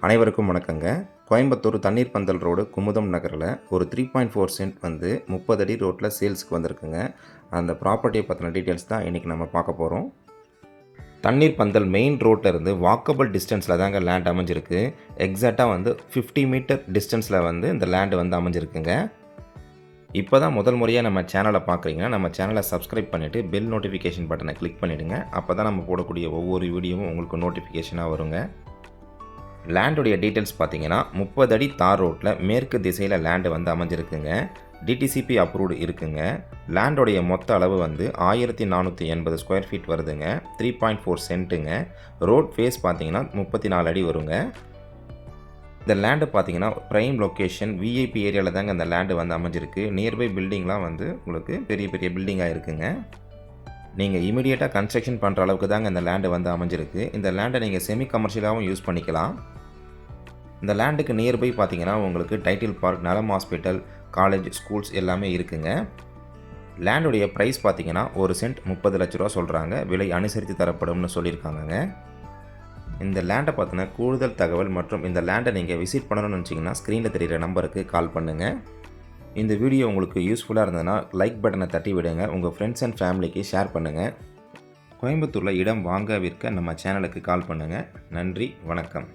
அனைவருக்கும் வணக்கங்க. கோயம்புத்தூர் தண்ணீர் பந்தல் ரோடு குமுதம் நகரில் ஒரு 3.4 சென்ட் வந்து 30 அடி ரோட்டில் சேல்ஸுக்கு வந்திருக்குங்க. அந்த ப்ராப்பர்ட்டியை பற்றின டீட்டெயில்ஸ் தான் இன்றைக்கி நம்ம பார்க்க போகிறோம். தண்ணீர் பந்தல் மெயின் ரோட்டில் இருந்து வாக்கபிள் டிஸ்டன்ஸில் தாங்க லேண்ட் அமைஞ்சிருக்கு. எக்ஸாக்டாக வந்து 50 மீட்டர் டிஸ்டன்ஸில் வந்து இந்த லேண்டு வந்து அமைஞ்சிருக்குங்க. இப்போ தான் முதல் முறையாக நம்ம சேனலை பார்க்குறீங்கன்னா நம்ம சேனலை சப்ஸ்கிரைப் பண்ணிவிட்டு பெல் நோட்டிஃபிகேஷன் பட்டனை கிளிக் பண்ணிவிடுங்க. அப்போ தான் நம்ம போடக்கூடிய ஒவ்வொரு வீடியோவும் உங்களுக்கு நோட்டிஃபிகேஷனாக வருங்க. லேண்டுடைய டீட்டெயில்ஸ் பார்த்தீங்கன்னா 30 அடி தார் ரோட்டில் மேற்கு திசையில் லேண்டு வந்து அமைஞ்சிருக்குங்க. டிடிசிபி அப்ரூவ்டு இருக்குங்க. லேண்டோடைய மொத்த அளவு வந்து 1480 ஸ்கொயர் ஃபீட் வருதுங்க. 3.4 சென்ட்டுங்க. ரோட் ஃபேஸ் பார்த்தீங்கன்னா 34 அடி வருங்க. இந்த லேண்டு பார்த்தீங்கன்னா ப்ரைம் லொக்கேஷன் விஐபி ஏரியாவில் தாங்க இந்த லேண்டு வந்து அமைஞ்சிருக்கு. நியர்பை பில்டிங்லாம் வந்து உங்களுக்கு பெரிய பெரிய பில்டிங்காக இருக்குங்க. நீங்கள் இமீடியட்டாக கன்ஸ்ட்ரக்ஷன் பண்ணுற அளவுக்கு தாங்க இந்த லேண்டு வந்து அமைஞ்சிருக்கு. இந்த லேண்டை நீங்கள் செமி கமர்ஷியலாகவும் யூஸ் பண்ணிக்கலாம். இந்த லேண்டுக்கு நியர்பை பார்த்தீங்கன்னா உங்களுக்கு டைட்டில் பார்க், நலம் ஹாஸ்பிட்டல், காலேஜ், ஸ்கூல்ஸ் எல்லாமே இருக்குங்க. லேண்டுடைய ப்ரைஸ் பார்த்தீங்கன்னா ஒரு சென்ட் 30 லட்ச ரூபா சொல்கிறாங்க. விலை அனுசரித்து தரப்படும்னு சொல்லியிருக்காங்க. இந்த லேண்டை பார்த்தினா கூடுதல் தகவல் மற்றும் இந்த லேண்டை நீங்கள் விசிட் பண்ணணும்னு நினச்சிங்கன்னா ஸ்க்ரீனில் தெரிகிற நம்பருக்கு கால் பண்ணுங்கள். இந்த வீடியோ உங்களுக்கு யூஸ்ஃபுல்லாக இருந்ததுன்னா லைக் பட்டனை தட்டி விடுங்க. உங்கள் ஃப்ரெண்ட்ஸ் அண்ட் ஃபேமிலிக்கு ஷேர் பண்ணுங்கள். கோயம்புத்தூரில் இடம் வாங்க விற்க நம்ம சேனலுக்கு கால் பண்ணுங்கள். நன்றி, வணக்கம்.